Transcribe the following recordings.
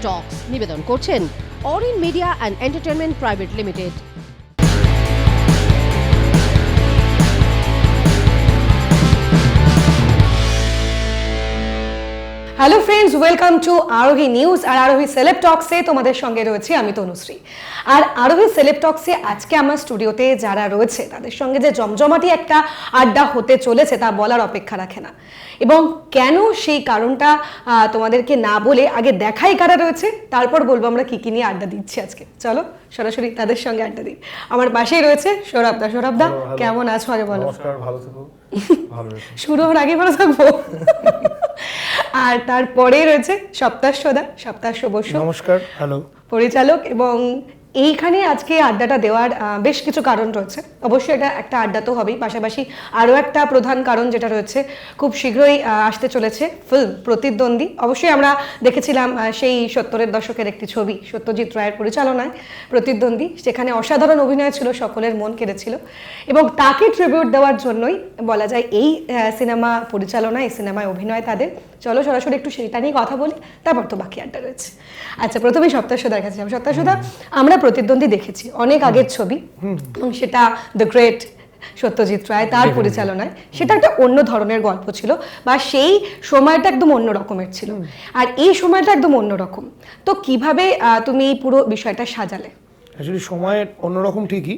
টক্স নিবেদন করছেন Arin media and entertainment private limited. Hello friends, welcome to Arohi news. আর Arohi celeb টক্সে তোমাদের সঙ্গে রয়েছে আমি তনুশ্রী। আর আরোহী সেলেব টক্সে আজকে আমার স্টুডিওতে যারা রয়েছে তাদের সঙ্গে যে জমজমাটি একটা আড্ডা হতে চলেছে তা বলার অপেক্ষা রাখে না। এবং কেন সেই কারণটা তোমাদেরকে না বলে আগে দেখাই কারা রয়েছে, তারপর বলবো আমরা কি কি নিয়ে আড্ডা দিচ্ছি আজকে। চলো সরাসরি তাদের সঙ্গে আড্ডা দিই। আমার পাশেই রয়েছে সৌরভদা। সৌরভদা, কেমন আছো আগে বলো। নমস্কার, ভালো থেকো। শুরু হওয়ার আগে ভালো থাকবো। আর তারপরে রয়েছে সপ্তাহদা। সপ্তাহ বসু, নমস্কার, হ্যালো। পরিচালক। এবং এইখানে আজকে আড্ডাটা দেওয়ার বেশ কিছু কারণ রয়েছে। অবশ্যই এটা একটা আড্ডা তো হবেই, পাশাপাশি আরও একটা প্রধান কারণ যেটা রয়েছে, খুব শীঘ্রই আসতে চলেছে ফিল্ম প্রতিদ্বন্দ্বী। অবশ্যই আমরা দেখেছিলাম সেই 70-এর দশকের একটি ছবি সত্যজিৎ রায়ের পরিচালনায় প্রতিদ্বন্দ্বী, সেখানে অসাধারণ অভিনয় ছিল, সকলের মন কেড়েছিল। এবং তাকে ট্রিবিউট দেওয়ার জন্যই বলা যায় এই সিনেমা পরিচালনা, এই সিনেমায় অভিনয় তাদের। চলো সরাসরি একটু সেটা নিয়ে কথা বলি, তারপর তো বাকি আড্ডা রয়েছে। আচ্ছা, প্রথমেই সপ্তাহদার কাছে যাবো। সপ্তাহদা, আমরা প্রতিদ্বন্দ্বী দেখেছি, অনেক আগের ছবি, সেটা দ্য গ্রেট সত্যজিৎ রায় তার পরিচালনায়। সেটা একটা অন্য ধরনের গল্প ছিল, বা সেই সময়টা একদম অন্য রকমের ছিল, আর এই সময়টা একদম অন্যরকম। তো কিভাবে তুমি এই পুরো বিষয়টা সাজালে? অ্যাকচুয়ালি সময় অন্যরকম ঠিকই,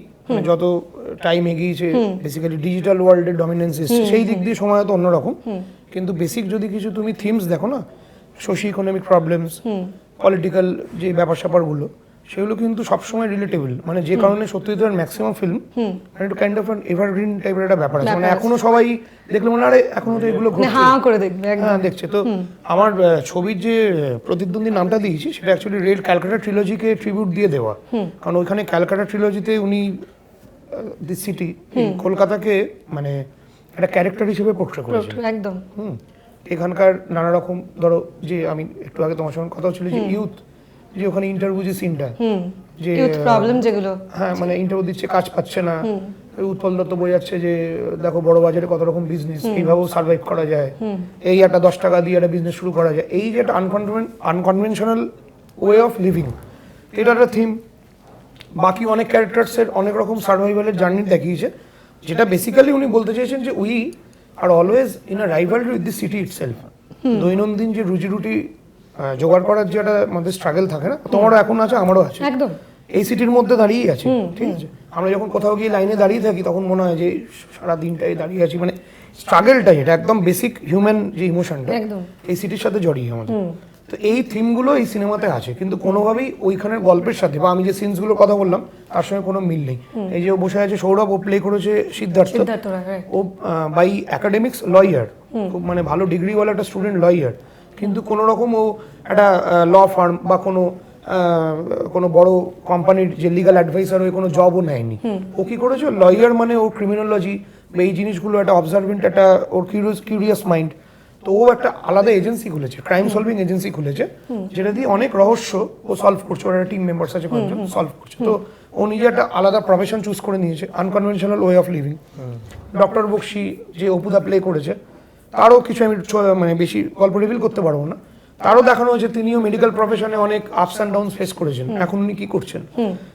যত টাইম এগিয়েছে বেসিক্যালি ডিজিটাল ওয়ার্ল্ডের ডমিনেন্স এসছে, সেই দিক দিয়ে সময় তো অন্যরকম। কিন্তু বেসিক যদি কিছু তুমি থিমস দেখো না, সোশিও ইকোনমিক প্রবলেমস, পলিটিক্যাল যে ব্যাপার স্যাপারগুলো, সেগুলো কিন্তু সবসময় রিলেটেবল। মানে যে কারণে সত্যজিৎ ম্যাক্সিমাম ফিল্ম একটু কাইন্ড অফ এভারগ্রিন টাইপের একটা ব্যাপার আছে। মানে এখনো সবাই দেখলে মনে হয় এখনো তো এগুলো হ্যাঁ করে দেখবে, হ্যাঁ দেখছে। তো আমার ছবির যে প্রতিদ্বন্দ্বী নামটা দিয়েছি সেটা অ্যাকচুয়ালি রেড ক্যালকাটা ট্রিলজিকে ট্রিবিউট দিয়ে দেওয়া। কারণ ওইখানে ক্যালকাটা ট্রিলজিতে উনি দি সিটি, কলকাতাকে মানে একটা ক্যারেক্টার হিসেবে পোর্ট্রে করেছেন একদম। এখানকার নানা রকম, ধরো যে আমি একটু আগে তোমার সঙ্গে কথা হচ্ছিল যে ইউথ, যে ওখানে ইন্টারভিউ যে সিনটা, যে ইউথ প্রবলেম যেগুলো, হ্যাঁ মানে ইন্টারভিউ দিচ্ছে, কাজ পাচ্ছে না, উৎপল দত্ত বোঝাচ্ছে যে দেখো বড় বাজারে কত রকম বিজনেস, এইভাবেও সার্ভাইভ করা যায়, এই একটা 10 টাকা দিয়ে একটা বিজনেস শুরু করা যায়, এই যে একটা আনকনভেনশনাল ওয়ে অফ লিভিং, এটা একটা থিম। বাকি অনেক ক্যারেক্টার্সের অনেক রকম সার্ভাইভালের জার্নি দেখিয়েছে, যেটা বেসিক্যালি উনি বলতে চেয়েছেন যে we are always in a rivalry with the city itself. দৈনন্দিন যে রুজি রুটি জোগাড় করার যে একটা আমাদের স্ট্রাগল থাকে না, তোমারও এখন আছে, আমারও আছে, একদম এই সিটির মধ্যে দাঁড়িয়েই আছে। ঠিক আছে, আমরা যখন কোথাও গিয়ে লাইনে দাঁড়িয়ে থাকি তখন মনে হয় যে সারা দিনটাই দাঁড়িয়ে আছি, মানে স্ট্রাগলটা যেটা একদম বেসিক হিউম্যান যে ইমোশনটা এই সিটির সাথে জড়িয়ে আমাদের। তো এই থিমগুলো এই সিনেমাতে আছে, কিন্তু কোনোভাবেই ওইখানের গল্পের সাথে বা আমি যে সিনসগুলোর কথা বললাম তার সঙ্গে কোনো মিল নেই। এই যে ও বসে আছে সৌরভ, ও প্লে করেছে সিদ্ধার্থ, ও বাই একাডেমিক্স লয়ার, খুব মানে ভালো ডিগ্রিওয়ালা একটা স্টুডেন্ট লয়ার, কিন্তু কোনো রকম ও একটা ল ফার্ম বা কোনো বড় কোম্পানির যে লিগাল অ্যাডভাইসার হয়ে কোনো জবও নেয়নি। ও কি করেছে, লয়ার মানে ওর ক্রিমিনোলজি বা এই জিনিসগুলো একটা অবজারভেন্ট, একটা ওর কিউরিয়াস মাইন্ড। তো ও একটা আলাদা এজেন্সি খুলেছে, ক্রাইম সলভিং এজেন্সি খুলেছে, যেটা দিয়ে অনেক রহস্য ও সলভ করছে। ওর একটা টিম মেম্বার্স আছে, কয়েকজন সলভ করছে। তো ও নিজে একটা আলাদা প্রফেশন চুজ করে নিয়েছে, unconventional way of living. Doctor Bakshi যে অপুদা প্লে করেছে, তারও কিছু আমি মানে বেশি গল্প রিভিল করতে পারবো না, তারও দেখানো হয়েছে তিনিও মেডিকেল প্রফেশনে অনেক আপস অ্যান্ড ডাউন ফেস করেছেন, এখন উনি কি করছেন।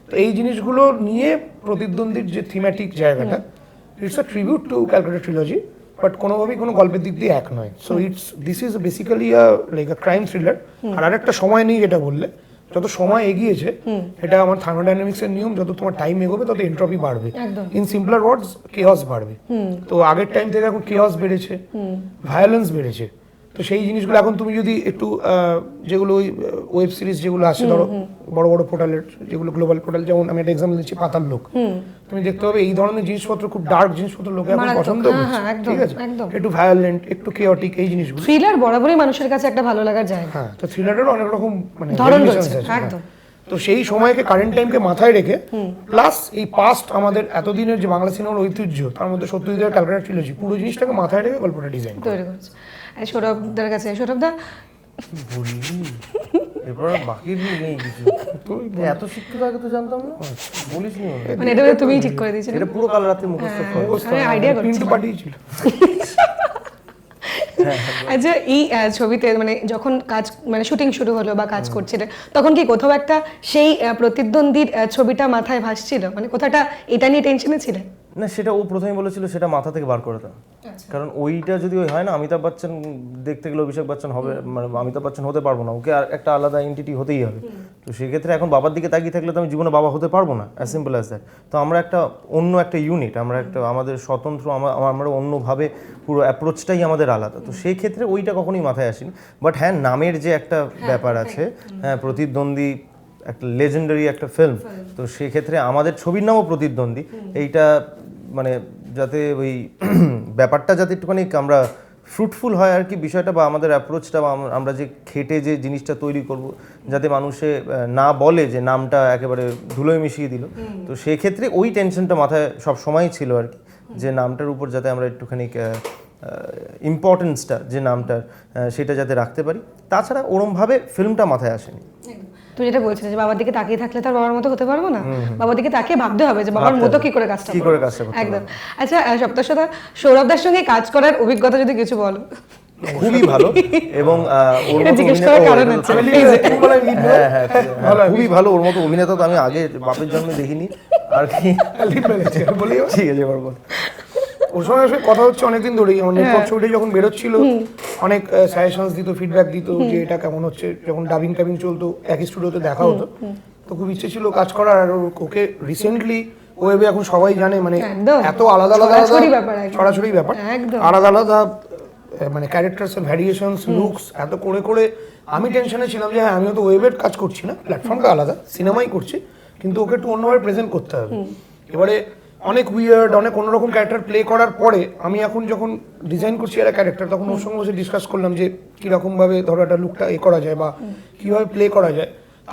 তো এই জিনিসগুলো নিয়ে প্রতিদ্বন্দ্বীর যে থিমেটিক জায়গাটা, it's a tribute to Calcutta trilogy, but কোনোভাবেই কোনো গল্পের দিক দিয়ে এক নয়। So this is basically like a crime thriller. আর আরেকটা সময় নিয়ে যেটা বললে, যত সময় এগিয়েছে, এটা আমার থার্মোডাইনামিক্স এর নিয়ম, যত তোমার টাইম এগোবে তত এন্ট্রপি বাড়বে, ইন সিম্পলার ওয়ার্ডস কেওস বাড়বে। তো আগের টাইম থেকে এখন কেওস বেড়েছে, ভায়োলেন্স বেড়েছে। তো সেই জিনিসগুলো এখন তুমি যদি একটু যেগুলো ওই ওয়েব সিরিজ যেগুলো আছে, ধরো বড় বড় পোর্টালের যেগুলো গ্লোবাল পোর্টাল, যেমন আমি একটা এক্সাম্পল দিচ্ছি পাতাল লোক, তুমি দেখতে হবে এই ধরনের জিনিসপত্র, খুব ডার্ক জিনিসপত্র লোকে এখন পছন্দ করছে। ঠিক আছে, একটু ভায়োলেন্ট, একটু কেওটিক, এই জিনিসগুলো। থ্রিলার বরাবরই মানুষের কাছে একটা ভালো লাগার জায়গা। হ্যাঁ, তো থ্রিলারেরও অনেক রকম মানে ধরন রয়েছে একদম। তো সেই সময়কে, কারেন্ট টাইমকে মাথায় রেখে, প্লাস এই পাস্ট আমাদের এতদিনের যে বাংলা সিনেমার ঐতিহ্য, তার মধ্যে সত্যজিতের ক্যালকাটা ট্রিলজি, পুরো জিনিসটাকে মাথায় রেখে গল্পটা ডিজাইন তৈরি করেছে। সৌরভদার কাছে, সৌরভদা এরপর বাকি নেই কিছু, এত শিক্ষিত আগে তো জানতাম না, বলিস নি মানে এটা তুমিই ঠিক করে দিয়েছিলে, এটা পুরো কাল রাতে মুখস্থ আইডিয়া কিন্তু পাঠিয়েছিল। আচ্ছা এই ছবিতে মানে যখন কাজ মানে শুটিং শুরু হলো বা কাজ করছিলে তখন কি কোথাও একটা সেই প্রতিদ্বন্দ্বীর ছবিটা মাথায় ভাসছিল, মানে কোথাটা এটা নিয়ে টেনশনে ছিলে? না, সেটা ও প্রথমেই বলেছিল সেটা মাথা থেকে বার করে দাও, কারণ ওইটা যদি ওই হয় না, অমিতাভ বচ্চন দেখতে গেলে অভিষেক বচ্চন হবে, মানে অমিতাভ বচ্চন হতে পারবো না, ওকে আর একটা আলাদা এন্টিটি হতেই হবে। তো সেক্ষেত্রে এখন বাবার দিকে তাকিয়ে থাকলে তো আমি জীবনে বাবা হতে পারবো না, অ্যাজ সিম্পল অ্যাজ দ্যাট। তো আমরা একটা অন্য একটা ইউনিট, আমরা একটা আমাদের স্বতন্ত্র, আমরা অন্যভাবে পুরো অ্যাপ্রোচটাই আমাদের আলাদা। তো সেই ক্ষেত্রে ওইটা কখনোই মাথায় আসেনি। বাট হ্যাঁ, নামের যে একটা ব্যাপার আছে, হ্যাঁ, প্রতিদ্বন্দ্বী একটা লেজেন্ডারি একটা ফিল্ম, তো সেক্ষেত্রে আমাদের ছবির নামও প্রতিদ্বন্দ্বী। এইটা মানে যাতে ওই ব্যাপারটা যাতে একটুখানি আমরা ফ্রুটফুল হয় আর কি বিষয়টা, বা আমাদের অ্যাপ্রোচটা, বা আমরা যে খেটে যে জিনিসটা তৈরি করব, যাতে মানুষে না বলে যে নামটা একেবারে ধুলোয় মিশিয়ে দিল। তো সেই ক্ষেত্রে ওই টেনশনটা মাথায় সব সময়ই ছিল আর কি, যে নামটার উপর যাতে আমরা একটুখানি ইম্পর্টেন্সটা যে নামটার সেটা যাতে রাখতে পারি। তাছাড়া ওরমভাবে ফিল্মটা মাথায় আসেনি। তুই যেটা বলছিস যে বাবার দিকে তাকিয়ে থাকলে তার বাবার মতো হতে পারবো না, বাবার দিকে তাকিয়ে ভাবতে হবে যে বাবার মতো কি করে কাজটা করতে একদম। আচ্ছা সপ্তশতা, সৌরভদার সঙ্গে কাজ করার অভিজ্ঞতা যদি কিছু বলো। খুবই ভালো, এবং ওর মতো জিজ্ঞেস করার কারণ আছে খুবই ভালো। ওর মতো অভিনেতা তো আমি আগে বাপের জন্মে দেখিনি আর কি। ঠিক আছে, বল। ওর সঙ্গে আসলে কথা হচ্ছে অনেকদিন ধরেই, আমার নেটওয়ার্ক ছবিটা যখন বেরোচ্ছিল অনেক সাজেশনস দিত, ফিডব্যাক দিত যে এটা কেমন হচ্ছে, যখন ডাবিং টাবিং চলতো একই স্টুডিওতে দেখা হতো, তো খুব ইচ্ছে ছিল কাজ করার। আর ওকে রিসেন্টলি ওয়েবে এখন সবাই জানে, মানে এত আলাদা আলাদা ছড়াছড়ি ব্যাপার, আলাদা আলাদা মানে ক্যারেক্টারস ভ্যারিয়েশনস, লুকস, এত করে করে আমি টেনশনে ছিলাম যে হ্যাঁ আমিও তো ওয়েবের কাজ করছি না, প্ল্যাটফর্মটা আলাদা, সিনেমাই করছি, কিন্তু ওকে একটু অন্যভাবে প্রেজেন্ট করতে হবে। এবারে অনেক উইয়ার্ড, অনেক অন্যরকম ক্যারেক্টার প্লে করার পরে আমি এখন যখন ডিজাইন করছি একটা ক্যারেক্টার, তখন ওর সঙ্গে বসে ডিসকাস করলাম যে কীরকমভাবে ধরো একটা লুকটা করা যায় বা কীভাবে প্লে করা যায়।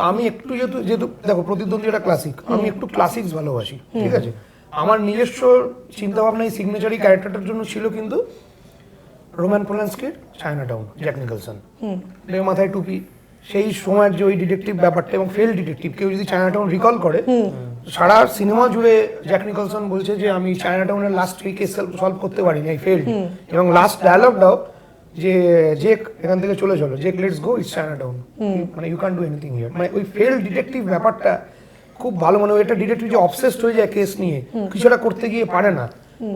আমি একটু যেহেতু দেখো প্রতিদ্বন্দ্বী একটা ক্লাসিক, আমি একটু ক্লাসিক্স ভালোবাসি, ঠিক আছে। আমার নিজস্ব চিন্তাভাবনা এই সিগনেচারি ক্যারেক্টারটার জন্য ছিল কিন্তু রোমান পোলান্সকির চায়নাটাউন, জ্যাক নিকলসন, মাথায় টুপি, সেই সময়ের যে ওই ডিটেকটিভ ব্যাপারটা এবং ফেল ডিটেকটিভ, কেউ যদি চায়নাটাউন রিকল করে, সারা সিনেমা জুড়ে জ্যাক নিকলসন বলছে যে আমি চায়নাটাউনের লাস্ট 3 কেস সলভ করতে পারিনি, আই ফেলড। এবং লাস্ট ডায়ালগটাও যে জেক এখান থেকে চলে চলো, Jake let's go, it's Chinatown, মানে you can do anything here. মানে ওই ফেল ডিটেকটিভ ব্যাপারটা খুব ভালো, মানে ওই একটা ডিটেকটিভ যে অবসেসড হয়ে যায় কেস নিয়ে, কিছুটা করতে গিয়ে পারে না,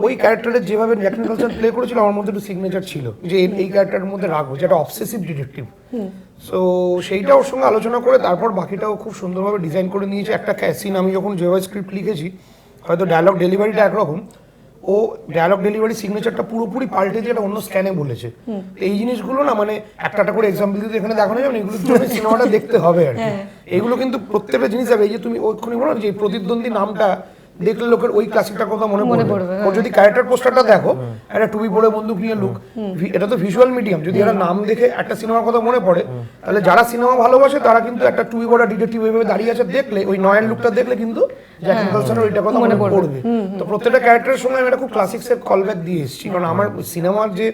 ওই ক্যারেক্টারের যেভাবে জ্যাক নিকলসন প্লে করেছিল আমার মধ্যে একটু সিগনেচার ছিল যে এই ক্যারেক্টারের মধ্যে রাখবো, যেটা অবসেসিভ ডিটেকটিভ। সো সেইটা ওর সঙ্গে আলোচনা করে তারপর বাকিটাও খুব সুন্দরভাবে ডিজাইন করে নিয়েছে। একটা সিন আমি যখন যেভাবে স্ক্রিপ্ট লিখেছি, হয়তো ডায়লগ ডেলিভারিটা একরকম, ও ডায়লগ ডেলিভারি সিগনেচারটা পুরোপুরি পাল্টে দিয়ে একটা অন্য স্ক্যানে বলেছে। এই জিনিসগুলো না মানে একটা করে এক্সাম্পল দিতে এখানে দেখানো যাবে না, এগুলোর জন্য সিনেমাটা দেখতে হবে আর কি। এগুলো কিন্তু প্রত্যেকটা জিনিস যাবে, এই যে তুমি ওইখানে বলো যে প্রতিদ্বন্দ্বী নামটা দেখলে লোকের ওই ক্লাসিকটার কথা মনে পড়বে। ওর যদি ক্যারেক্টার পোস্টারটা দেখো, একটা টুপি পরে বন্দুক নিয়ে লুক, এটা তো ভিজুয়াল মিডিয়াম, যদি এরা নাম দেখে একটা সিনেমার কথা মনে পড়ে, তাহলে যারা সিনেমা ভালোবাসে তারা কিন্তু একটা টুপি পরা ডিটেকটিভ এইভাবে দাঁড়িয়ে আছে দেখলে, ওই নয়ন লুকটা দেখলে কিন্তু জ্যাক নিকলসনের ওইটা কথা মনে পড়বে। তো প্রত্যেকটা ক্যারেক্টারের সঙ্গে আমি একটা খুব ক্লাসিক্সের কলব্যাক দিয়ে এসেছি, কারণ আমার সিনেমার যে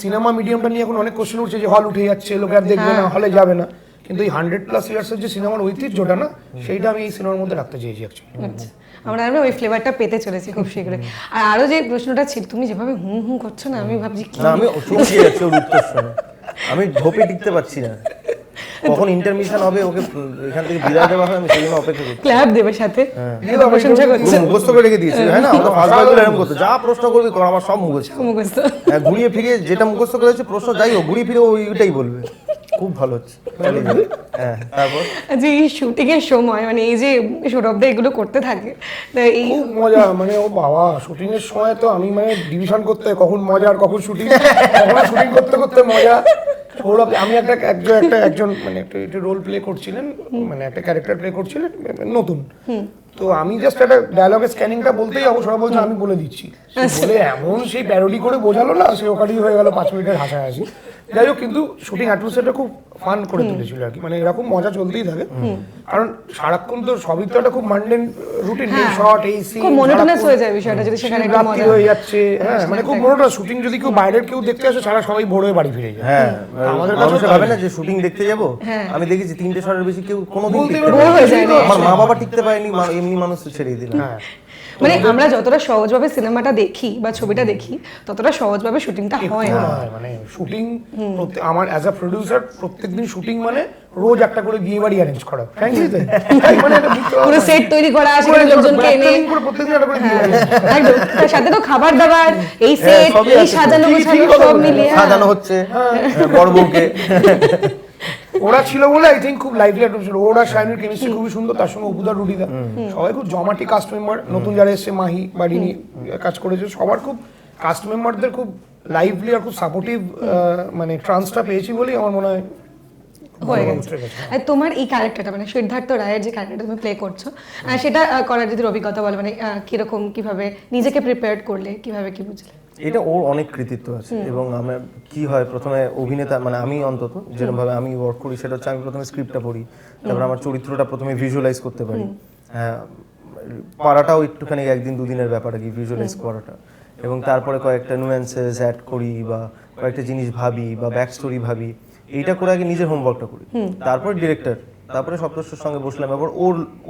সিনেমা মিডিয়ামটা নিয়ে এখন অনেক কোশ্চেন উঠছে যে হল উঠে যাচ্ছে, লোকে আর দেখবে না, হলে যাবে না, কিন্তু এই 100+ ইয়ার্সের যে সিনেমার ঐতিহ্যটা না, সেইটা আমি এই সিনেমার মধ্যে রাখতে চেয়েছি অ্যাকচুয়ালি। আমরা ওই ফ্লেভারটা পেতে চলেছি খুব শীঘ্রই। আর আরো যে প্রশ্নটা ছিল, তুমি যেভাবে হুম হুম করছো না, আমি ভাবছি না, আমি চমকে যাচ্ছি ওর উত্তর শুনে, আমি ঢোপে টিকতে পারছি না, কখন ইন্টারমিশন হবে, ওকে এখান থেকে বিদায় দেওয়া হয়, আমি সেই জন্য অপেক্ষা করছি। ক্ল্যাপ দেবে সাথে, প্রশংসা করছে, মুখস্থ করে রেখে দিয়েছি, হ্যাঁ না, আমরা ফার্স্ট বাইগুলো এরকম করতে, যা প্রশ্ন করবি কর, আমার সব মুখস্থ। হ্যাঁ, ঘুরিয়ে ফিরিয়ে যেটা মুখস্থ করেছে প্রশ্ন যাই হোক, ঘুরিয়ে ফিরে ওইটাই বলবে, খুব ভালো হচ্ছে। হ্যাঁ, তারপর যে এই শুটিং এর সময় মানে এই যে সৌরভদা এগুলো করতে থাকে, এই খুব মজা, মানে ও বাবা শুটিং এর সময় তো আমি মানে ডিভিশন করতে কখন মজা আর কখন শুটিং, কখন শুটিং করতে করতে মজা। সৌরভ, আমি একজন মানে একটা রোল প্লে করছিলেন, মানে একটা ক্যারেক্টার প্লে করছিলেন নতুন, তো আমি জাস্ট একটা ডায়লগের স্ক্যানিংটা বলতেই যাবো, সবাই বলছে আমি বলে দিচ্ছি, বলে এমন সেই প্যারোডি করে বোঝালো না, সে ওখানেই হয়ে গেল 5 মিনিটের হাসাহাসি। যাই হোক, কিন্তু শুটিং অ্যাটমসফিয়ারটা খুব ফান করে তুলেছিল আর কি, মানে এরকম মজা চলতেই থাকে, কারণ সারাক্ষণ তো সবই তো একটা খুব মানডেন রুটিন, এই শট এই সিন খুব মনোটোনাস হয়ে যায় বিষয়টা, যদি সেখানে একটা মজা হয়ে যাচ্ছে। হ্যাঁ, মানে খুব মনোটোনাস শুটিং, যদি কেউ বাইরের কেউ দেখতে আসে সারা সবাই ভোর হয়ে বাড়ি ফিরে যায়। হ্যাঁ, আমাদের কাছে ভাবে না যে শুটিং দেখতে যাব, আমি দেখেছি 3টে শটের বেশি কেউ কোনোদিন টিকতে পারে না, আমার মা বাবা টিকতে পারেনি, এমনি মানুষ ছেড়ে দিল। মানে আমরা যতটা সহজভাবে সিনেমাটা দেখি বা ছবিটা দেখি ততটা সহজভাবে শুটিংটা হয় না। হয় মানে শুটিং আমার অ্যাজ আ প্রডিউসার প্রত্যেকদিন শুটিং মানে রোজ একটা করে বিয়ে বাড়ি অ্যারেঞ্জ করা ফ্র্যাঙ্কলি মানে পুরো সেট তৈরি করা, সেখানে লোকজনকে এনে প্রত্যেকদিন একটা করে বিয়ে বাড়ি একদম, তার সাথে তো খাবার দাবার, এই সেট, সবই এই আছে তো। সাজানো গোছানো সব মিলিয়ে সাজানো হচ্ছে বড় বউকে। ওরা ছিল বলে আই থিঙ্ক খুব লাইভলি একটা ছিল। ওরা শাইনের কেমিস্ট্রি খুবই সুন্দর, তার সঙ্গে অপুদা রুডিদা সবাই খুব জমাটি কাস্ট মেম্বার। নতুন যারা এসছে মাহি বাড়িনি কাজ করেছে, সবার খুব কাস্ট মেম্বারদের খুব লাইভলি আর খুব সাপোর্টিভ মানে ট্রান্সটা পেয়েছি বলেই আমার মনে হয় হয়ে গেছে। আর তোমার এই ক্যারেক্টারটা মানে সিদ্ধার্থ রায়ের যে ক্যারেক্টারটা তুমি প্লে করছো, সেটা করার যদি অভিজ্ঞতা বলো, মানে কিরকম, কিভাবে নিজেকে প্রিপেয়ার করলে, কিভাবে কি বুঝলে? এটা ওর অনেক কৃতিত্ব আছে এবং আমার কি হয় প্রথমে অভিনেতা মানে আমি অন্তত যেরকম ভাবে আমি ওয়ার্ক করি সেটা হচ্ছে আমি প্রথমে স্ক্রিপ্টটা পড়ি, তারপর আমার চরিত্রটা প্রথমে ভিজুয়ালাইজ করতে পারি। হ্যাঁ, পারাটাও একটুখানি একদিন দুদিনের ব্যাপার আর কি ভিজুয়ালাইজ করাটা, এবং তারপরে কয়েকটা নুয়েন্সেস অ্যাড করি বা কয়েকটা জিনিস ভাবি বা ব্যাক স্টোরি ভাবি। এইটা করে আগে নিজের হোমওয়ার্কটা করি, তারপর ডিরেক্টর, তারপরে সপ্তর্ষির সঙ্গে বসলাম, এবার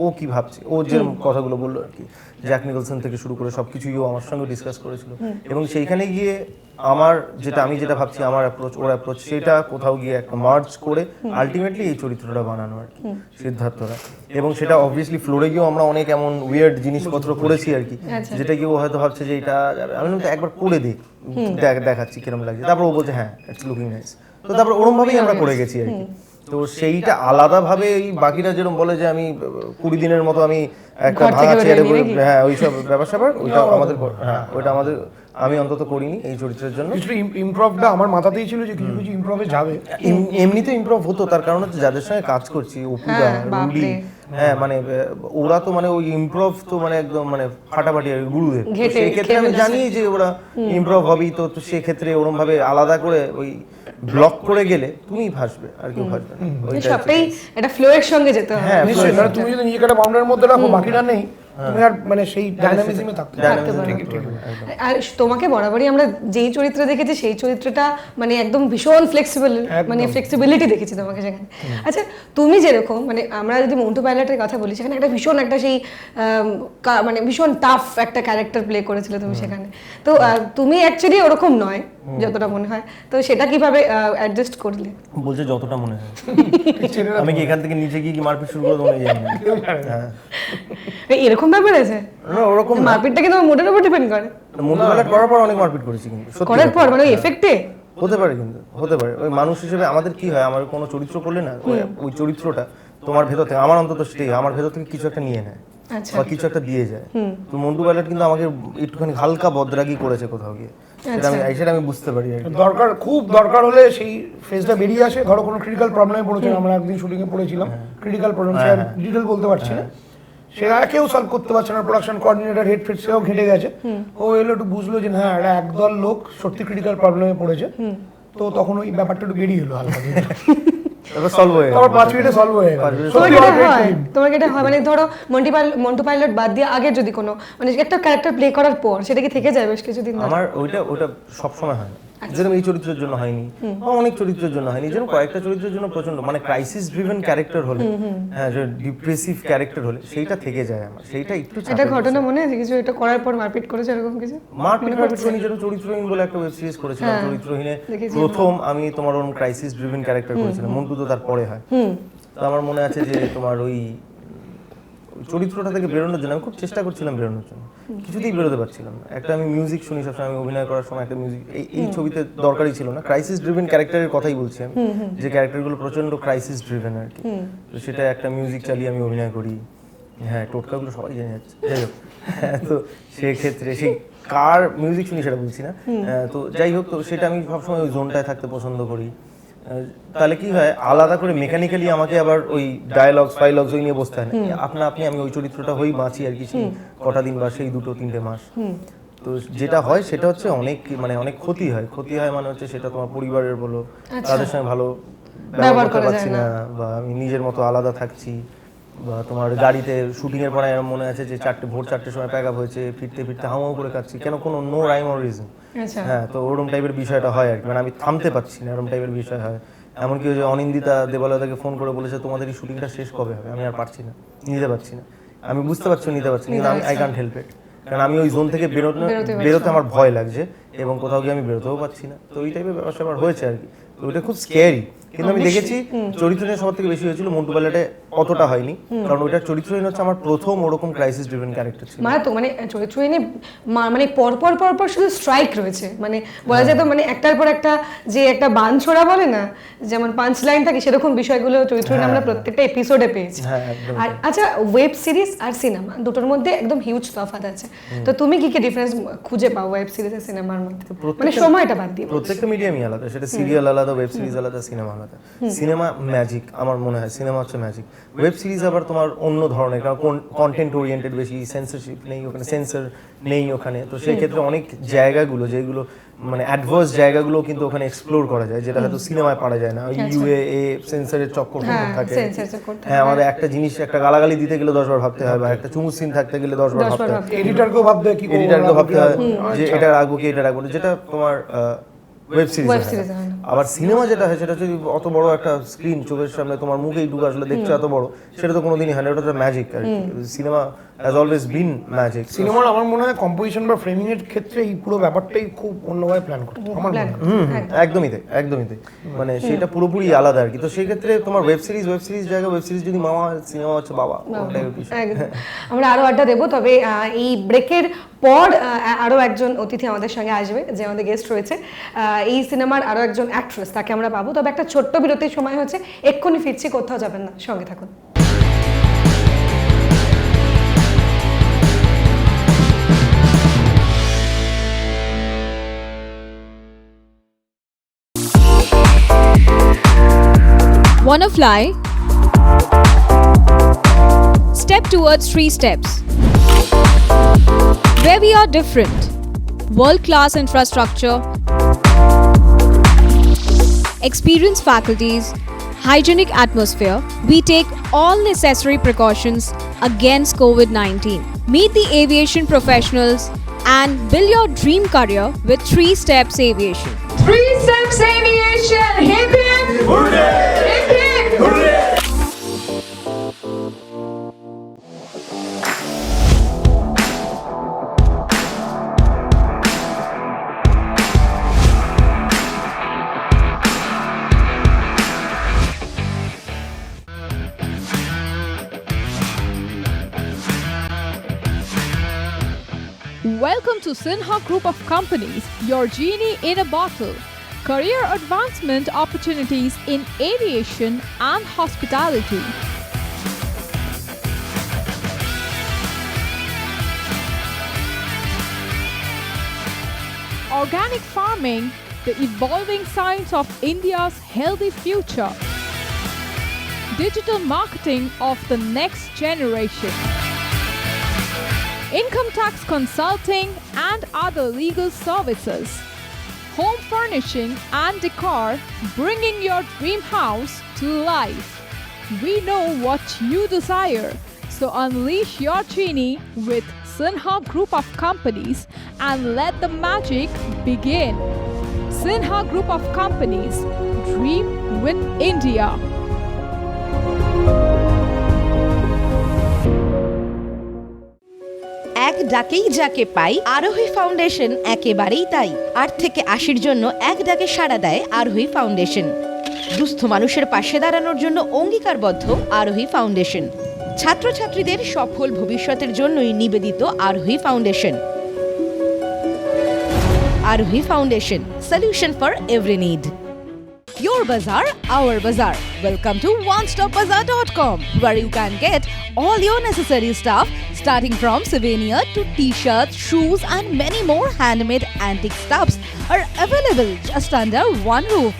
ও কি ভাবছে, ও যে কথাগুলো বললো আর কি, জ্যাক নিকলসন থেকে শুরু করে সবকিছুই ও আমার সঙ্গে ডিসকাস করেছিল। এবং সেইখানে গিয়ে আমার আমি যেটা ভাবছি আমার অ্যাপ্রোচ ওর অ্যাপ্রোচ সেটা কোথাও গিয়ে একটা মার্জ করে আলটিমেটলি এই চরিত্রটা বানানো আর কি সিদ্ধার্থরা। এবং সেটা অবভিয়াসলি ফ্লোরে গিয়েও আমরা অনেক এমন উইয়ার্ড জিনিসপত্র করেছি আর কি, যেটা গিয়ে ও হয়তো ভাবছে যে এটা আমি বললাম একবার করে দেখাচ্ছি কিরম লাগছে, তারপর ও বলছে হ্যাঁ ইটস লুকিং নাইস। তো তারপর ওরম ভাবেই আমরা করে গেছি আর কি। তো সেইটা আলাদাভাবে এই বাকিরা যেরকম বলে যে আমি 20 দিনের মতো আমি একটা ভাঙা চেয়ারে হ্যাঁ ওইসব ব্যাপার স্যাপার, ওইটা আমাদের হ্যাঁ ওইটা আমাদের আমি অন্তত করিনি এই চরিত্রের জন্য। কিছু ইমপ্রভটা আমার মাথাতেই ছিল যে কিছু কিছু ইমপ্রভে যাবে, এমনিতে ইমপ্রভ হতো, তার কারণ হচ্ছে যাদের সঙ্গে কাজ করছি অপুদা রুডি, হ্যাঁ মানে ওরা তো মানে ওই ইমপ্রভ তো মানে একদম মানে ফাটাফাটি গুরুদেব। সেই ক্ষেত্রে আমি জানি যে ওরা ইমপ্রভ হবেই, তো সেক্ষেত্রে ওরম ভাবে আলাদা করে ওই ব্লক করে গেলে তুমি ভাসবে আর কেউ ভাসবে না, সবটাই এটা ফ্লো এর সঙ্গে যেতে হবে। হ্যাঁ নিশ্চয়ই, কারণ তুমি যদি নিজেকে একটা বাউন্ডারির মধ্যে রাখো বাকিরা নেই, তুমি আর মানে সেই ডাইনামিজমে থাকতে পারবে। আর তোমাকে বরাবরই আমরা যেই চরিত্র দেখেছি সেই চরিত্রটা মানে একদম ভীষণ ফ্লেক্সিবল, মানে ফ্লেক্সিবিলিটি দেখেছি তোমাকে সেখানে। আচ্ছা, তুমি যেরকম মানে আমরা যদি মন্টু পাইলটের কথা বলি, সেখানে একটা ভীষণ একটা সেই মানে ভীষণ টাফ একটা ক্যারেক্টার প্লে করেছিলে তুমি সেখানে। তো তুমি অ্যাকচুয়ালি ওরকম নয় যতটা মনে হয়, তো সেটা কিভাবে অ্যাডজাস্ট করলে? বলছে যতটা মনে হয়। আমি কি এখান থেকে নিচে গিয়ে কি মারপিট শুরু করে দেবো জানি না। হ্যাঁ এরকম ব্যাপার আছে? না ওরকম মারপিটটা কিন্তু আমার মুডের উপর ডিপেন্ড করে। মন্টু পাইলট করার পর অনেক মারপিট করেছি কিন্তু সত্যি করার পর মানে ওই এফেক্টে হতে পারে, কিন্তু হতে পারে। ওই মানুষ হিসেবে আমাদের কি হয়, আমার কোনো চরিত্র করলে না ওই চরিত্রটা তোমার ভেতর থেকে, আমার অন্তত সেটাই, আমার ভেতর থেকে কিছু একটা নিয়ে নেয় বা কিছু একটা দিয়ে যায়। তো মন্টু পাইলট কিন্তু আমাকে একটুখানি হালকা বদরাগি করেছে কোথাও গিয়ে, সেটা আমি বুঝতে পারি আর কি। দরকার খুব দরকার হলে সেই ফেজটা বেরিয়ে আসে। ধরো কোনো ক্রিটিক্যাল প্রবলেমে পড়েছে, আমরা একদিন শুটিং এ পড়েছিলাম ক্রিটিক্যাল প্রবলেম, সে ডিটেল বলতে পারছি না, সেটা কেউ সলভ করতে পারছে না, প্রোডাকশন কোঅর্ডিনেটর হেড ফেড সেও ঘেটে গেছে। ও এলো একটু বুঝলো যে হ্যাঁ এটা একদল লোক সত্যি ক্রিটিক্যাল প্রবলেমে পড়েছে, তো তখন ওই ব্যাপারটা একটু বেরিয়ে এলো হালকা, তারপর সলভ হয়ে গেল, তারপর 5 মিনিটে সলভ হয়ে গেল। তোমার এটা হয় মানে ধরো মন্টু পাইলট বাদ দিয়ে আগে যদি কোনো মানে একটা ক্যারেক্টার প্লে করার পর সেটা কি থেকে যায় বেশ কিছুদিন? আমার ওইটা সবসময় হয় না, যেরকম এই চরিত্রের জন্য হয়নি বা অনেক চরিত্রের জন্য হয়নি, যেরকম কয়েকটা চরিত্রের জন্য প্রচন্ড মানে ক্রাইসিস ড্রিভেন ক্যারেক্টার হলে, হ্যাঁ যে ডিপ্রেসিভ ক্যারেক্টার হলে সেইটা থেকে যায় আমার, সেইটা একটু এটা ঘটনা মনে আছে কিছু, এটা করার পর মারপিট করেছে এরকম কিছু? মারপিট করেছি, যেরকম চরিত্রহীন বলে একটা ওয়েব সিরিজ করেছিলাম, চরিত্রহীনে প্রথম আমি তোমার ওরকম ক্রাইসিস ড্রিভেন ক্যারেক্টার করেছিলাম, মন্টু তো তারপরে হয়। তো আমার মনে আছে যে তোমার ওই চরিত্রটা থেকে বেরোনোর জন্য আমি খুব চেষ্টা করছিলাম বেরোনোর জন্য, কিছুতেই বেরোতে পারছিলাম না। একটা আমি মিউজিক শুনি সবসময়, আমি অভিনয় করার সময় একটা মিউজিক এই ছবিতে দরকারই ছিল না, ক্রাইসিস ড্রিভেন ক্যারেক্টারের কথাই বলছি আমি, যে ক্যারেক্টারগুলো প্রচন্ড ক্রাইসিস ড্রিভেন আর কি, তো সেটা একটা মিউজিক চালিয়ে আমি অভিনয় করি। হ্যাঁ টোটকাগুলো সবাই জেনে যাচ্ছে, যাই হোক। তো সেক্ষেত্রে সেই কার মিউজিক শুনি সেটা বলছি না, তো যাই হোক, তো সেটা আমি সবসময় ওই জোনটায় থাকতে পছন্দ করি। তাহলে কি হয়, আলাদা করে মেকানিক্যালি আমাকে আবার ওই ডায়ালগস ফাইলগস ওই নিয়ে বসতে হয় না, আপনি আমি ওই চরিত্রটা হই বাঁচি আর কি সেই কটা দিন বা সেই 2-3 মাস। তো যেটা হয় সেটা হচ্ছে অনেক ক্ষতি হয় মানে হচ্ছে সেটা তোমার পরিবারের বলো, তাদের সঙ্গে ভালো ব্যবহার করতে পারছি না, বা আমি নিজের মতো আলাদা থাকছি, বা তোমার গাড়িতে শুটিং এর পরে আমার মনে আছে যে ভোর 4টের সময় প্যাক আপ হয়েছে, ফিরতে হাওয়া করে কাটছি, কেন কোনো নো রাইম অর রিজন। হ্যাঁ, তো ওরকম টাইপের বিষয়টা হয় আর কি, মানে আমি থামতে পারছি না, এরকম টাইপের বিষয় হয়। এমনকি ওই যে অনিন্দিতা দেবালয়দাকে ফোন করে বলেছে তোমাদের এই শুটিংটা শেষ কবে হবে, আমি আর পারছি না, নিতে পারছি না, আমি বুঝতে পারছি নিতে পারছি না, কিন্তু আই ক্যান্ট হেল্প ইট, কারণ আমি ওই জোন থেকে বেরোতে আমার ভয় লাগছে এবং কোথাও গিয়ে আমি বেরোতেও পারছি না, তো ওই টাইপের ব্যাপার স্যাপার হয়েছে আর কি। তো ওইটা খুব স্ক্যারি, কিন্তু আমি দেখেছি চরিত্র নিয়ে সবার থেকে বেশি হয়েছিল মন্টু পাইলটে, অতটা হয়নি কারণ ওইটার চরিত্রহীন হচ্ছে আমার প্রথম ওরকম ক্রাইসিস ড্রিভেন ক্যারেক্টার ছিল। মানে চরিত্রহীনে মানে পরপর শুধু স্ট্রাইক রয়েছে, মানে বলা যায় তো মানে একটার পর একটা যে একটা বান ছোড়া বলে না, যেমন পাঁচ লাইন থাকে, সেরকম বিষয়গুলো চরিত্রহীন আমরা প্রত্যেকটা এপিসোডে পেয়েছি। আর আচ্ছা, ওয়েব সিরিজ আর সিনেমা দুটোর মধ্যে একদম হিউজ তফাৎ আছে, তো তুমি কি কি ডিফারেন্স খুঁজে পাও ওয়েব সিরিজ আর সিনেমার মধ্যে, মানে সময়টা বাদ দিয়ে? প্রত্যেকটা মিডিয়ামই আলাদা, সেটা সিরিয়াল আলাদা, ওয়েব সিরিজ আলাদা, সিনেমা আলাদা। সিনেমা ম্যাজিক, আমার মনে হয় সিনেমা হচ্ছে ম্যাজিক। ওয়েব সিরিজ আবার তোমার অন্য ধরনের, কারণ কন্টেন্ট ওরিয়েন্টেড বেশি, সেন্সরশিপ নেই ওখানে, সেন্সর নেই ওখানে, তো সেই ক্ষেত্রে অনেক জায়গাগুলো যেগুলো মানে অ্যাডভার্স জায়গাগুলো কিন্তু ওখানে এক্সপ্লোর করা যায়, যেটা হয়তো সিনেমায় পারা যায় না। ইউএ সেন্সরের চক্কর থাকে, হ্যাঁ আমাদের একটা জিনিস একটা গালাগালি দিতে গেলে 10 বার ভাবতে হয়, বা একটা চুমু সিন থাকতে গেলে 10 বার ভাবতে হয়, এডিটরকেও ভাবতে হয়, এডিটরকেও ভাবতে হয় যে এটা রাখবো কি এটা রাখবো না, যেটা তোমার ওয়েব সিরিজ। আবার সিনেমা যেটা হয় সেটা যদি অত বড় একটা স্ক্রিন চোখের সামনে তোমার মুখেই ঢুকে আসলে দেখছো এত বড়, সেটা তো কোনোদিনই হয় না, ওটা তো ম্যাজিক আর কি। Cinema has always been magic. সিনেমার আমার মনে হয় কম্পোজিশন বা ফ্রেমিং এর ক্ষেত্রে এই পুরো ব্যাপারটাই খুব অন্যভাবে প্ল্যান করতে আমার মনে হয়। একদমই তাই, মানে সেটা পুরোপুরি আলাদা আর কি। তো সেই ক্ষেত্রে তোমার ওয়েব সিরিজ জায়গা, ওয়েব সিরিজ যদি মামা, সিনেমা হচ্ছে বাবা। আমরা আরো আড্ডা দেবো, তবে এই ব্রেকের পর আরো একজন অতিথি আমাদের সঙ্গে আসবে, যে আমাদের গেস্ট রয়েছে এই সিনেমার আরো একজন অ্যাক্ট্রেস, তাকে আমরা পাবো। তবে একটা ছোট্ট বিরতির সময় হচ্ছে, এক্ষুনি ফিরছি, কোথাও যাবেন না, সঙ্গে থাকুন। Wanna fly? Step towards 3 steps. Where we are different. World-class infrastructure, experienced faculties, hygienic atmosphere, we take all necessary precautions against COVID-19. Meet the aviation professionals and build your dream career with 3 Steps Aviation. 3 Steps Aviation! Hip hip! Hooray! Hip hip! Hooray! Welcome to Sinha Group of Companies, your genie in a bottle. Career advancement opportunities in aviation and hospitality. Organic farming, the evolving science of India's healthy future. Digital marketing of the next generation. Income tax consulting and other legal services. Home furnishing and decor, bringing your dream house to life. We know what you desire, so unleash your genie with Sinha Group of Companies and let the magic begin. Sinha Group of Companies, dream with India. এক ডাকেই যাকে পাই, আরোহী foundation একেবারেই তাই। 8 থেকে 80-র জন্য এক ডাকে সাড়া দেয় আরোহী ফাউন্ডেশন। দুস্থ মানুষের পাশে দাঁড়ানোর জন্য অঙ্গীকারবদ্ধ আরোহী ফাউন্ডেশন। ছাত্রছাত্রীদের সফল ভবিষ্যতের জন্যই নিবেদিত আরোহী ফাউন্ডেশন। আরোহী foundation, solution for every need. Your bazaar, our bazaar. Welcome to onestopbazaar.com, where you can get all your necessary stuff, starting from souvenir to t-shirts, shoes and many more handmade antique stuffs are available just under one roof.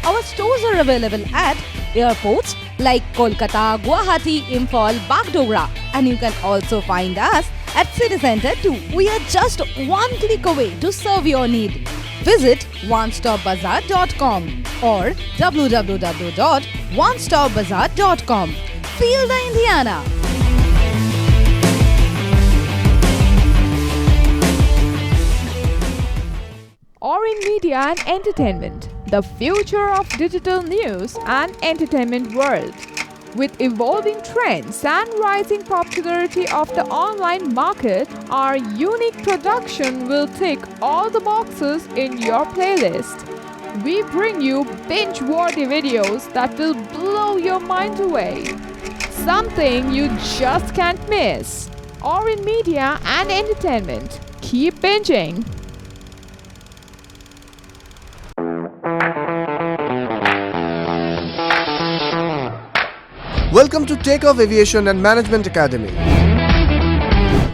Our stores are available at airports like Kolkata, Guwahati, Imphal, Bagdogra, and you can also find us at City Center too. We are just one click away to serve your need. Visit onestopbazaar.com or www.onestopbazaar.com. Feel the Indiana. Orin Media and Entertainment. the future of digital news and entertainment world. With evolving trends and rising popularity of the online market, our unique production will tick all the boxes in your playlist. We bring you binge-worthy videos that will blow your mind away. Something you just can't miss. Or in media and entertainment. Keep binging. Welcome to Takeoff Aviation and Management Academy.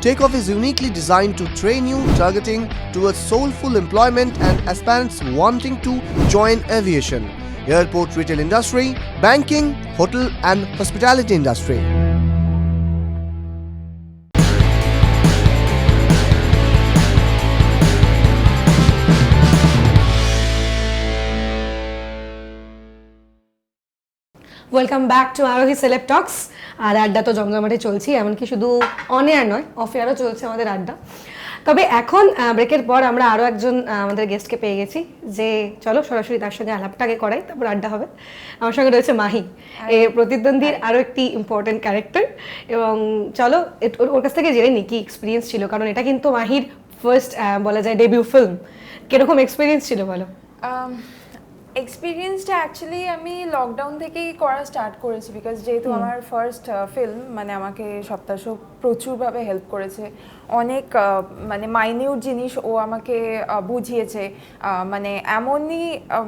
Takeoff is uniquely designed to train you targeting towards soulful employment and aspirants wanting to join aviation, airport retail industry, banking, hotel and hospitality industry. Welcome back to আরোহী celeb টক্স। আর আড্ডা তো জমজমাটে চলছে, এমনকি শুধু on air নয়, of এয়ারও চলছে আমাদের আড্ডা। তবে এখন ব্রেকের পর আমরা আরও একজন আমাদের গেস্টকে পেয়ে গেছি, যে চলো সরাসরি তার সঙ্গে আলাপটাকে করাই, তারপর আড্ডা হবে। আমার সঙ্গে রয়েছে মাহি, এ প্রতিদ্বন্দ্বীর আরও একটি ইম্পর্টেন্ট ক্যারেক্টার। এবং চলো ওর কাছ থেকে জেনে নি কি এক্সপিরিয়েন্স ছিল, কারণ এটা কিন্তু মাহির ফার্স্ট বলা যায় ডেবিউ ফিল্ম। কিরকম এক্সপিরিয়েন্স ছিল বলো? এক্সপিরিয়েন্সটা অ্যাকচুয়ালি আমি লকডাউন থেকেই করা স্টার্ট করেছি, বিকজ যেহেতু আমার ফার্স্ট ফিল্ম, মানে আমাকে সপ্তাহ প্রচুরভাবে হেল্প করেছে। অনেক মানে মাইনিউট জিনিস ও আমাকে বুঝিয়েছে, মানে এমনই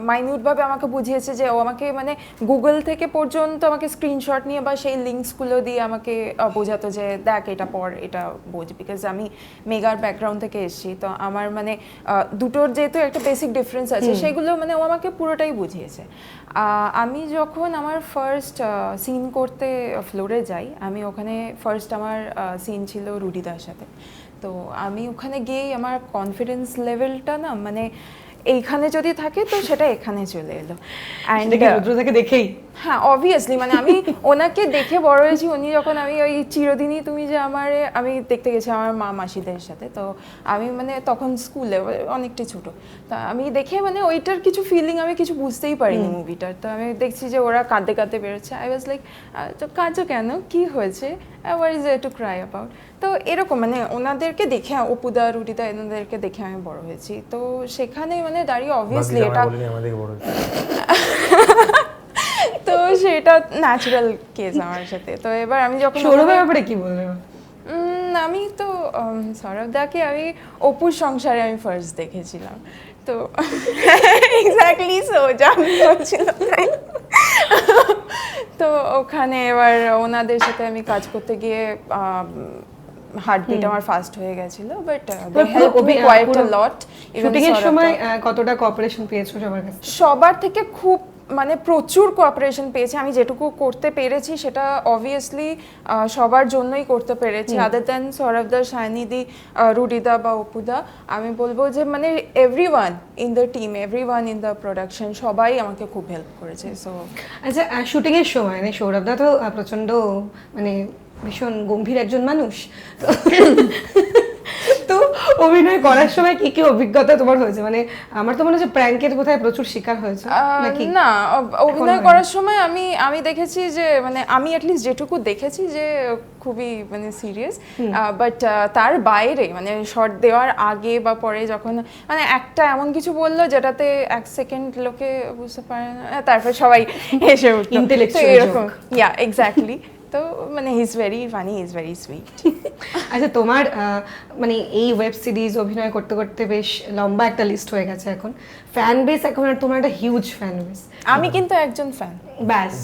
মাইনিউটভাবে আমাকে বুঝিয়েছে যে ও আমাকে মানে গুগল থেকে পর্যন্ত আমাকে স্ক্রিনশট নিয়ে বা সেই লিঙ্কসগুলো দিয়ে আমাকে বোঝাতো যে দেখ এটা পড়, এটা বোঝ। বিকজ আমি মেগার ব্যাকগ্রাউন্ড থেকে এসেছি, তো আমার মানে দুটোর যেহেতু একটা বেসিক ডিফারেন্স আছে, সেগুলো মানে ও আমাকে পুরোটাই বুঝিয়েছে। আমি যখন আমার ফার্স্ট সিন করতে ফ্লোরে যাই, আমি ওখানে ফার্স্ট আমার সিন ছিল রুডিদার সাথে। তো আমি ওখানে গিয়েই আমার কনফিডেন্স লেভেলটা না মানে এইখানে যদি থাকে তো সেটা এখানে চলে এলো। অ্যান্ড রুদ্রদাকে দেখেই, হ্যাঁ অবভিয়াসলি মানে আমি ওনাকে দেখে বড় হয়েছি। উনি যখন আমি ওই চিরদিনই তুমি যে আমারে আমি দেখতে গেছি আমার মা মাসিদের সাথে, তো আমি মানে তখন স্কুলে অনেকটাই ছোটো, তা আমি দেখে মানে ওইটার কিছু ফিলিং আমি কিছু বুঝতেই পারিনি মুভিটার। তো আমি দেখছি যে ওরা কাঁদতে কাঁদতে বেরোচ্ছে, আই ওয়াজ লাইক তো কাঁদছো কেন, কী হয়েছে, what is to cry about. তো এরকম মানে ওনাদেরকে দেখে, অপুদা রুটিদা এনাদেরকে দেখে আমি বড় হয়েছি। তো সেখানে মানে দাঁড়িয়ে অবভিয়াসলি এটা তো সেটা ন্যাচারাল কেস আমার সাথে। তো এবার আমি যখন সৌরভের ব্যাপারে কি বলবে? আমি তো সৌরভদাকে আমি অপুর সংসারে আমি ফার্স্ট দেখেছিলাম, তো এক্স্যাক্টলি সো জানি হচ্ছিল তাই। তো ওখানে এবার ওনাদের সাথে আমি কাজ করতে গিয়ে হার্টবিট আমার ফাস্ট হয়ে গেছিল, but they helped me quite a lot. Shooting এর সময় কতটা কোঅপারেশন পেয়েছো সবার কাছে? সবার থেকে খুব মানে প্রচুর কোঅপারেশন পেয়েছি। আমি যেটুকু করতে পেরেছি সেটা অবভিয়াসলি সবার জন্যই করতে পেরেছি, আদার দ্যান সৌরভদা, শায়নিদি, রুডিদা বা অপুদা। আমি বলবো যে মানে everyone in the team, everyone in the production, সবাই আমাকে খুব হেল্প করেছে। সো আচ্ছা, শুটিং এর সময় মানে সৌরভদা তো প্রচন্ড মানে ভীষণ গম্ভীর একজন মানুষ, তো অভিনয় করার সময় কি কি অভিজ্ঞতা তোমার হয়েছে? মানে আমার তো মনে হচ্ছে প্র্যাঙ্কের বোধহয় প্রচুর শিকার হয়েছে নাকি? না, অভিনয় করার সময় আমি দেখেছি যে মানে আমি অ্যাটলিস্ট যেটুকু দেখেছি যে খুবই মানে সিরিয়াস, বাট তার বাইরে মানে শর্ট দেওয়ার আগে বা পরে যখন মানে একটা এমন কিছু বললো যেটাতে এক সেকেন্ড লোকে বুঝতে পারে না, তারপর সবাই হেসে উঠলো, এরকম। ইয়া এক্স্যাক্টলি। তো মানে he is very funny, he is very sweet. আচ্ছা, তোমার মানে এই ওয়েব সিরিজ অভিনয় করতে করতে বেশ লম্বা একটা লিস্ট হয়ে গেছে এখন, ফ্যান বেস এখন আর তোমার একটা হিউজ ফ্যান বেস। আমি কিন্তু একজন ফ্যান, ব্যাস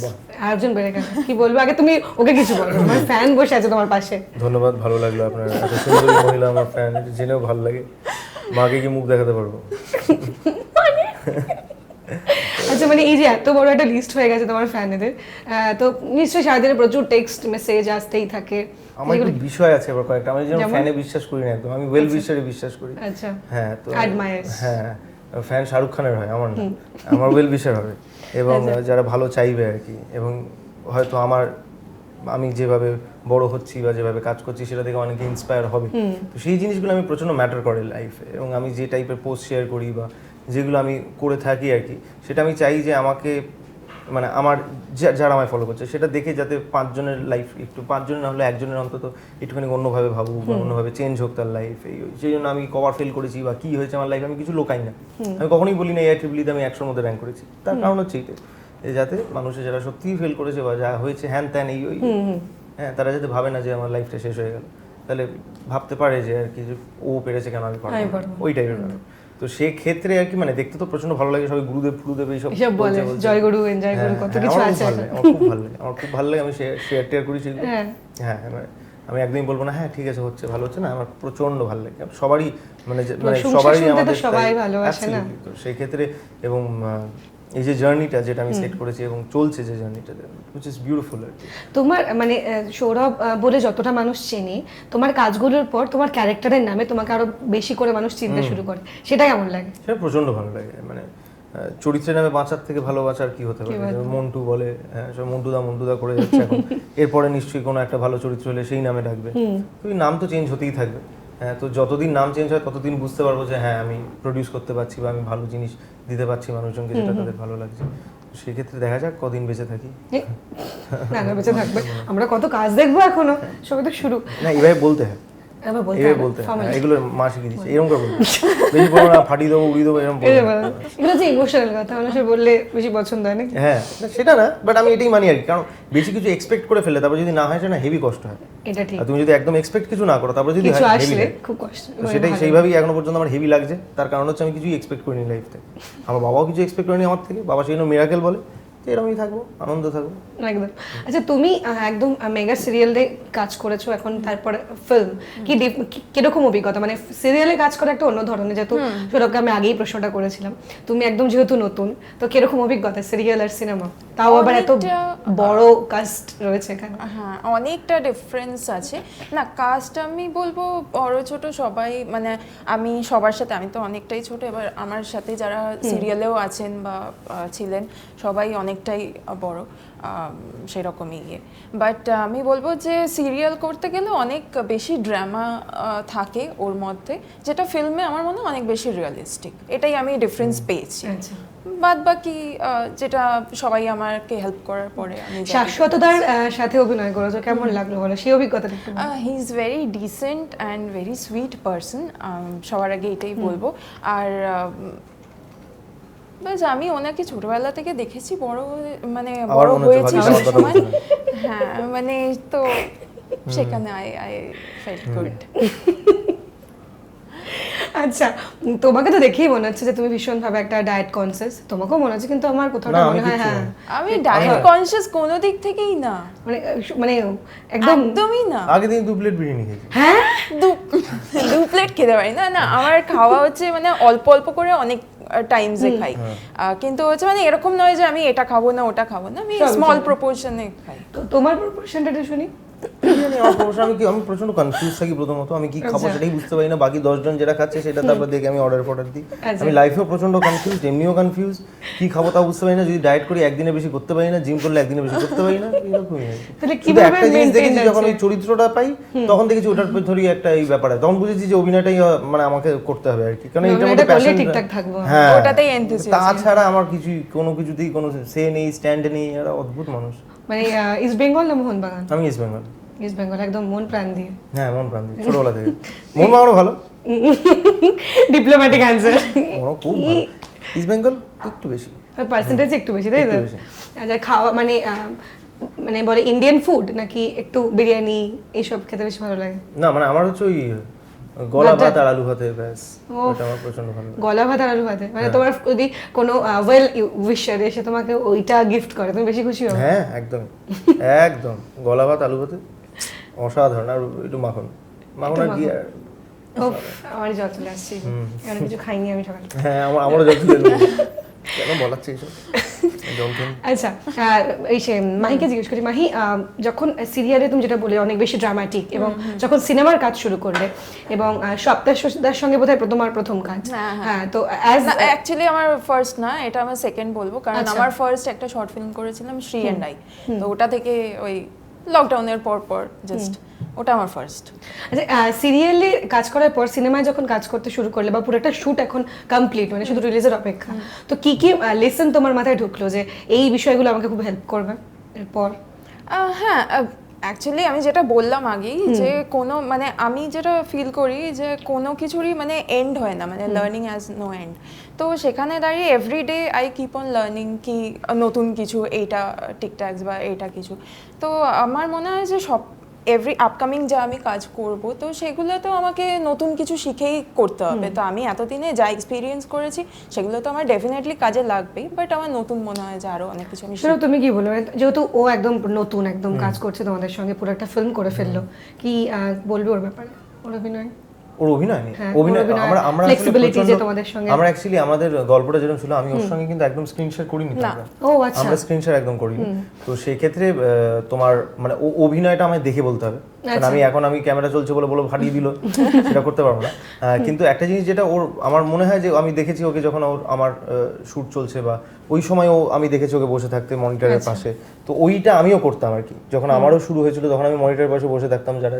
আরেকজন বেড়ে গেল। কি বলবো, আগে তুমি ওকে কিছু বলো, আমার ফ্যান বসে আছে তোমার পাশে। ধন্যবাদ, ভালো লাগলো আপনার এত সুন্দরী মহিলা আমার ফ্যান, জেনেও ভালো লাগে। মাকে কি মুখ দেখাতে পারবো? আচ্ছা, মানে এই যে এত বড় একটা লিস্ট হয়ে গেছে তোমার ফ্যানেদের, তো নিশ্চয়ই সারাদিনে প্রচুর টেক্সট মেসেজ আসতেই থাকে। আমার একটু বিষয় আছে আবার কয়েকটা, আমি যেমন ফ্যানে বিশ্বাস করি না একদম, আমি ওয়েল উইশারে বিশ্বাস করি। আচ্ছা, হ্যাঁ, তো অ্যাডমায়ার্স। হ্যাঁ, ফ্যান শাহরুখ খানের হয়, আমার না, আমার ওয়েল উইশার হবে, এবং যারা ভালো চাইবে আর কি, এবং হয়তো আমি যেভাবে বড় হচ্ছি বা যেভাবে কাজ করছি সেটা থেকে অনেকে ইন্সপায়ার হবে। তো সেই জিনিসগুলো আমি প্রচন্ড ম্যাটার করে লাইফে, এবং আমি যে টাইপের পোস্ট শেয়ার করি বা যেগুলো আমি করে থাকি আর কি, সেটা আমি চাই যে আমাকে মানে আমার যারা আমায় ফলো করছে সেটা দেখে যাতে 5 জনের লাইফ একটু 5 জনের না হলে একজনের অন্তত একটুখানি অন্যভাবে ভাবুক বা অন্যভাবে চেঞ্জ হোক তার লাইফ। সেই জন্য আমি কভার ফেল করেছি বা কি হয়েছে আমার লাইফে আমি কিছু লোকাই না, আমি কখনোই বলি না AIEEE আমি 100-র মধ্যে র্যাঙ্ক করেছি। তার কারণ হচ্ছে এই যাতে মানুষের যারা সত্যিই ফেল করেছে বা যা হয়েছে হ্যান ত্যান এই ওই হ্যাঁ, তারা যাতে ভাবে না যে আমার লাইফটা শেষ হয়ে গেল, তাহলে ভাবতে পারে যে আর কি যে ও পেরেছে কেন আমি পারবো না, ওই টাইপের ব্যাপার। তো সেই ক্ষেত্রে আর কি মানে দেখতে তো প্রচন্ড ভালো লাগে, সবাই গুরুদেব এইসব বলে জয় গুরু এনজয় গুরু কত কিছু আছে। আমার খুব ভালো লাগে, আমি শেয়ার টেয়ার করি সেগুলো। হ্যাঁ আমি একদমই বলবো না হ্যাঁ ঠিক আছে হচ্ছে ভালো হচ্ছে না, আমার প্রচন্ড ভালো লাগে। সবারই মানে সবারই আমাদের সবাই ভালোবাসে না, তো সেই ক্ষেত্রে এবং এই যে জার্নিটা যেটা আমি সেট করেছি এবং চলছে যে জার্নিটা which is beautiful আর কি। তোমার মানে সৌরভ বলে যতটা মানুষ চেনে, তোমার কাজগুলোর পর তোমার ক্যারেক্টারের নামে তোমাকে আরো বেশি করে মানুষ চিনতে শুরু করে, সেটা কেমন লাগে? সেটা প্রচন্ড ভালো লাগে। মানে চরিত্রের নামে বাঁচার থেকে ভালো বাঁচার কি হতে পারে? মন্টু বলে, হ্যাঁ সব মন্টুদা করে যাচ্ছে এখন, এরপরে নিশ্চয়ই কোনো একটা ভালো চরিত্র হলে সেই নামে ডাকবে, ওই নাম তো চেঞ্জ হতেই থাকবে। হ্যাঁ, তো যতদিন নাম চেঞ্জ হয় ততদিন বুঝতে পারবো যে হ্যাঁ আমি প্রডিউস করতে পারছি বা আমি ভালো জিনিস দিতে পারছি মানুষজনকে, যেটা তাদের ভালো লাগছে। সেক্ষেত্রে দেখা যাক কদিন বেঁচে থাকি। না বেঁচে থাকবে, আমরা কত কাজ দেখবো এখনো, সবে তো শুরু। না এভাবে বলতে হয়, বলতে এগুলো মা শিখিয়ে দিচ্ছে, এরকম করে বেশি বড় না ফাটিয়ে দেবো উড়িয়ে দেবো এরকম এগুলো যে ইমোশনাল কথা মানুষের বললে বেশি পছন্দ হয় না। হ্যাঁ সেটা না, বাট আমি এটাই মানি আর কি, কারণ বেশি কিছু এক্সপেক্ট করে ফেলে তারপর যদি না হয় সেটা হেভি কষ্ট হয়। এটা ঠিক, আর তুমি যদি একদম এক্সপেক্ট কিছু না করো তারপর যদি হয় হেভি লাগে, খুব কষ্ট। সেটাই সেইভাবেই এখনো পর্যন্ত আমার হেভি লাগছে। তার কারণ হচ্ছে আমি কিছুই এক্সপেক্ট করিনি লাইফ থেকে, আমার বাবাও কিছু এক্সপেক্ট করেনি আমার থেকে, বাবা সেই জন্য মিরাকেল বলে, এরকমই থাকবো, আনন্দ থাকবো একদম। আচ্ছা তুমি একদম মেগা সিরিয়ালে কাজ করেছো, এখন তারপরে ফিল্ম, কিরকম অভিজ্ঞতা? মানে সিরিয়ালে কাজ করা একটা অন্য ধরনের, যেহেতু সৌরভকে আমি আগেই প্রশ্নটা করেছিলাম, তুমি একদম যেহেতু নতুন, তো কিরকম অভিজ্ঞতা সিরিয়াল আর সিনেমা, তাও আবার এত বড় কাস্ট রয়েছে এখানে? হ্যাঁ অনেকটা ডিফারেন্স আছে। না কাস্ট আমি বলবো বড় ছোট সবাই, মানে আমি সবার সাথে, আমি তো অনেকটাই ছোট, এবার আমার সাথে যারা সিরিয়ালেও আছেন বা ছিলেন সবাই অনেকটাই বড়, সেরকমই ইয়ে। বাট আমি বলবো যে সিরিয়াল করতে গেলে অনেক বেশি ড্রামা থাকে ওর মধ্যে, যেটা ফিল্মে আমার মনে হয় অনেক বেশি রিয়েলিস্টিক, এটাই আমি ডিফারেন্স পেয়েছি। বাদ বাকি যেটা সবাই আমাকে হেল্প করার পরে আমি শাশ্বতদার সাথে অভিনয় করেছো, কেমন লাগলো বলো সেই অভিজ্ঞতাটা? He is very dissent and very sweet person, সবার আগে এটাই বলবো। আর বাস আমি ওনাকে ছোটবেলা থেকে দেখেছি, বড় মানে বড় হয়েছি সময়, হ্যাঁ মানে তো সেখানে আই ফেল্ট গুড। আচ্ছা তোমাকে তো দেখেই মনে হচ্ছে যে তুমি ভীষণভাবে একটা ডায়েট কনসিয়াস, তোমাকেও মনে হচ্ছে, কিন্তু আমার কোথাও মনে হয় হ্যাঁ আমি ডায়েট কনসিয়াস কোনো দিক থেকেই না, মানে একদমই না। আগে দিন 2 প্লেট বিরিয়ানি খেয়েছি। হ্যাঁ 2 প্লেট খেতে পারি না, না আমার খাওয়া হচ্ছে মানে অল্প অল্প করে অনেক টাইমসে খাই, কিন্তু হচ্ছে মানে এরকম নয় যে আমি এটা খাবো না ওটা খাবো না, আমি স্মল প্রপোর্শনে খাই। তো তোমার প্রপোর্শনটা শুনি। আমি প্রচন্ড কনফিউজ থাকি প্রথমত, আমি কি খাবো সেটাই বুঝতে পারি না, বাকি 10 জন যেটা খাচ্ছে সেটা তারপর দেখে আমি অর্ডার দিই। আমি লাইফেও প্রচন্ড কনফিউজ, এমনিও কনফিউজ, কি খাবো তা বুঝতে পারি না, যদি ডায়েট করি একদিনে বেশি করতে পারি না, জিম করলে একদিনে বেশি করতে পারি না, এরকমই। কিন্তু একটা জিনিস দেখেছি যখন ওই চরিত্রটা পাই তখন দেখেছি ওটার ধরি একটা এই ব্যাপারে, তখন বুঝেছি যে অভিনয়টাই মানে আমাকে করতে হবে আর কি, কারণ এটার মধ্যে প্যাশন ঠিকঠাক থাকবো, হ্যাঁ ওটাতেই এনথুসিয়াজম। তাছাড়া আমার কোনো কিছুতেই কোনো সে নেই, স্ট্যান্ড নেই, এরা অদ্ভুত মানুষ। মানে ইস্ট বেঙ্গল না মোহনবাগান? আমি ইস্ট বেঙ্গল। ইস্ট বেঙ্গল একদম মন প্রাণ দিয়ে। হ্যাঁ মন প্রাণ দিয়ে, ছোটবেলা থেকে। মোহনবাগানও ভালো, ডিপ্লোম্যাটিক অ্যানসার। খুব ভালো। ইস্ট বেঙ্গল একটু বেশি, পার্সেন্টেজ একটু বেশি, তাই তো? আচ্ছা খাওয়া মানে মানে বলে ইন্ডিয়ান ফুড নাকি একটু বিরিয়ানি এইসব খেতে বেশি ভালো লাগে? না মানে আমার হচ্ছে ওই গলা ভাত আর আলু ভাতে, ব্যাস ওটা আমার প্রচন্ড ভালো লাগে। গলা ভাত আর আলু ভাতে, মানে তোমার যদি কোনো ওয়েল উইশার এসে তোমাকে ওইটা গিফট করে তুমি বেশি খুশি হবে? হ্যাঁ একদম একদম, গলা ভাত আলু ভাতে অসাধারণ, আর একটু মাখন আর কি। আমার জল চলে আসছে, অনেক কিছু খাইনি আমি সকালে। হ্যাঁ আমারও জল চলে এলো, কেন বলাচ্ছে এইসব। আচ্ছা এই সে মাহিকে জিজ্ঞেস করি, মাহি যখন সিরিয়ালে তুমি যেটা বলে অনেক বেশি ড্রামাটিক, এবং যখন সিনেমার কাজ শুরু করলে, এবং সপ্তাহের সঙ্গে বোধহয় তোমার প্রথম কাজ, হ্যাঁ তো অ্যাকচুয়ালি আমার ফার্স্ট না, এটা আমার সেকেন্ড বলবো, কারণ আমার ফার্স্ট একটা শর্ট ফিল্ম করেছিলাম শ্রী এন্ড আই, তো ওটা থেকে ওই লকডাউনের পর জাস্ট ওটা আমার ফার্স্ট। আচ্ছা, সিরিয়ালে কাজ করার পর সিনেমায় যখন কাজ করতে শুরু করলে বা পুরো একটা শুট এখন কমপ্লিট, মানে শুধু রিলিজের অপেক্ষা, তো কি কি লেসন তোমার মাথায় ঢুকলো যে এই বিষয়গুলো আমাকে খুব হেল্প করবে এরপর? হ্যাঁ, অ্যাকচুয়ালি আমি যেটা বললাম আগেই যে কোনো মানে আমি যেটা ফিল করি যে কোনো কিছুরই মানে এন্ড হয় না, মানে লার্নিং হ্যাজ নো এন্ড। তো সেখানে দাঁড়িয়ে everyday I keep on learning কি নতুন কিছু, এইটা টিকট্যাক্স বা এইটা কিছু। তো আমার মনে হয় যে সব এভরি আপকামিং যা আমি কাজ করব তো সেগুলো তো আমাকে নতুন কিছু শিখেই করতে হবে। তো আমি এতদিনে যা এক্সপিরিয়েন্স করেছি সেগুলো তো আমার ডেফিনেটলি কাজে লাগবেই, বাট আমার নতুন মনে হয় যে আরো অনেক কিছু আমি সেটা তুমি কি বলবে, যেহেতু ও একদম নতুন একদম কাজ করছে তোমাদের সঙ্গে, পুরো একটা ফিল্ম করে ফেললো, কি বলবে ওর ব্যাপারে, ওর অভিনয়? ওর অভিনয় হ্যাঁ, অভিনয় ওর অভিনয়, আমরা আমরা আসলে flexibility যে প্রচণ্ড- তোমাদের সঙ্গে। আমরা অ্যাকচুয়ালি আমাদের গল্পটা যেরকম ছিল আমি ওর সঙ্গে কিন্তু একদম স্ক্রিন শেয়ার করিনি তো না। আমরা। ও আচ্ছা, আমরা স্ক্রিন শেয়ার একদম করিনি। তো সেই ক্ষেত্রে তোমার মানে ও অভিনয়টা আমায় দেখে বলতে হবে, কারণ আমি ক্যামেরা চলছে বলে ফাটিয়ে দিল সেটা করতে পারবো না। কিন্তু একটা জিনিস যেটা ওর আমার মনে হয় যে আমি দেখেছি ওকে যখন ওর আমার শুট চলছে বা ওই সময় আমি দেখেছি ওকে বসে থাকতে মনিটরের পাশে, তো ওইটা আমিও করতাম আর কি। যখন আমারও শুরু হয়েছিল তখন আমি মনিটরের পাশে বসে থাকতাম, যারা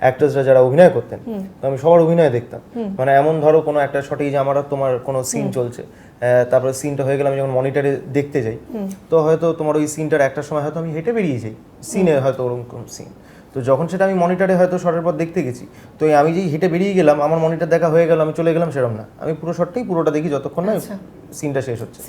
অ্যাক্টরসরা যারা অভিনয় করতেন, তো আমি সবার অভিনয় দেখতাম। মানে এমন ধরো কোনো একটা শটে যে আমার তোমার কোনো সিন চলছে, তারপরে সিনটা হয়ে গেলে আমি যখন মনিটরে দেখতে যাই, তো হয়তো তোমার ওই সিনটার একটা সময় হয়তো আমি হেঁটে বেরিয়ে যাই, সিনে হয়তো ওরকম সিন। তো যখন সেটা আমি মনিটরে হয়তো শটের পর দেখতে গেছি, তো আমি যেই হেঁটে বেরিয়ে গেলাম আমার মনিটর দেখা হয়ে গেল আমি চলে গেলাম, সেরকম না, আমি পুরো শটটাই পুরোটা দেখি যতক্ষণ না সিনটা শেষ হচ্ছে।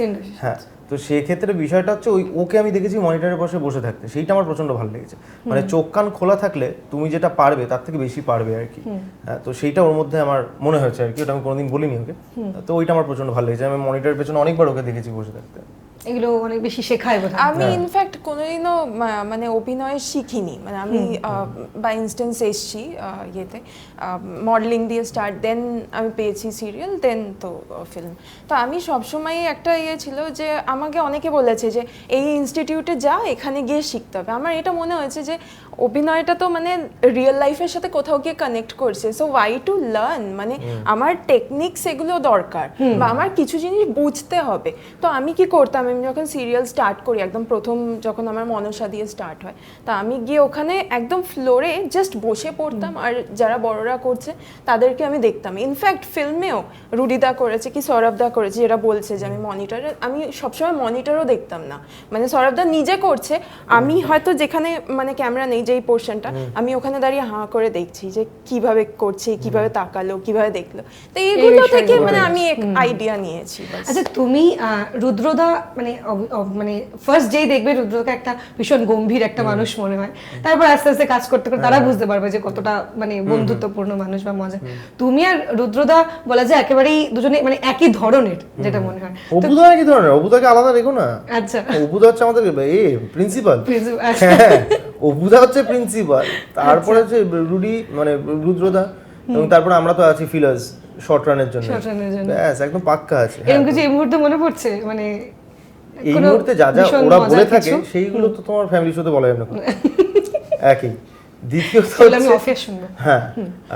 হ্যাঁ, তো সেক্ষেত্রে বিষয়টা হচ্ছে ওকে আমি দেখেছি মনিটরের পাশে বসে থাকতে, সেইটা আমার প্রচন্ড ভালো লেগেছে। মানে চোখ কান খোলা থাকলে তুমি যেটা পারবে তার থেকে বেশি পারবে আর কি। হ্যাঁ, তো সেইটা ওর মধ্যে আমার মনে হয়েছে আর কি, ওটা আমি কোনোদিন বলিনি ওকে। তো ওইটা আমার প্রচন্ড ভালো লেগেছে, আমি মনিটরের পেছনে অনেকবার ওকে দেখেছি বসে থাকতে। এগুলো অনেক বেশি শেখায় বোধহয়। আমি ইনফ্যাক্ট কোনোদিনও মানে অভিনয় শিখিনি, মানে আমি বাই ইনস্টেন্স এসছি ইয়েতে মডেলিং দিয়ে স্টার্ট, দেন আমি পেয়েছি সিরিয়াল, দেন তো ফিল্ম। তো আমি সবসময় একটা ছিল যে আমাকে অনেকে বলেছে যে এই ইনস্টিটিউটে যা, এখানে গিয়ে শিখতে হবে। আমার এটা মনে হয়েছে যে অভিনয়টা তো মানে রিয়েল লাইফের সাথে কোথাও গিয়ে কানেক্ট করছে, সো ওয়াই টু লার্ন, মানে আমার টেকনিক্স এগুলো দরকার বা আমার কিছু জিনিস বুঝতে হবে। তো আমি কি করতাম, আমি যখন সিরিয়াল স্টার্ট করি একদম প্রথম যখন আমার মনসা দিয়ে স্টার্ট হয়, তা আমি গিয়ে ওখানে একদম ফ্লোরে জাস্ট বসে পড়তাম, আর যারা বড়রা করছে তাদেরকে আমি দেখতাম। ইনফ্যাক্ট ফিল্মেও রুডিদা করেছে কি সৌরভদা করেছে, যেটা বলছে যে আমি মনিটরে, আমি সবসময় মনিটরও দেখতাম না, মানে সৌরভদা নিজে করছে, আমি হয়তো যেখানে মানে ক্যামেরা নেই যেই পোর্শনটা, আমি ওখানে দাঁড়িয়ে হাঁ করে দেখছি যে কিভাবে করছে, কিভাবে তাকালো, কিভাবে দেখলো। তো এইগুলো থেকে মানে আমি এক আইডিয়া নিয়েছি। আচ্ছা, তুমি রুদ্রদা মানে মানে ফার্স্ট যেই দেখবে রুদ্রকে একটা ভীষণ গম্ভীর একটা মানুষ মনে হয়, তারপর আস্তে আস্তে কাজ করতে করতে তারা বুঝতে পারবে যে কতটা মানে বন্ধুত্বপূর্ণ মানুষ বা মজা। তুমি আর রুদ্রদা বলা যায় একেবারেই দুজনে মানে একই ধরনের, যেটা মনে হয়। অপুদা কি ধরনের, অপুদাকে আলাদা রেখো না। আচ্ছা, অপুদা হচ্ছে আমাদের প্রিন্সিপাল, আচ্ছা। অপুদা হচ্ছে প্রিন্সিপাল, তারপরে হচ্ছে রুডি মানে রুদ্রদা, এবং তারপরে আমরা তো আছি ফিলার্স শর্ট রানের জন্য। ব্যাস একদম পাক্কা আছে। এরকম কিছু এই মুহূর্তে মনে পড়ছে, মানে এই মুহূর্তে যা যা ওরা বলে থাকে সেইগুলো তো তোমার ফ্যামিলির সাথে বলা যাবে না একই। দ্বিতীয়ত হ্যাঁ,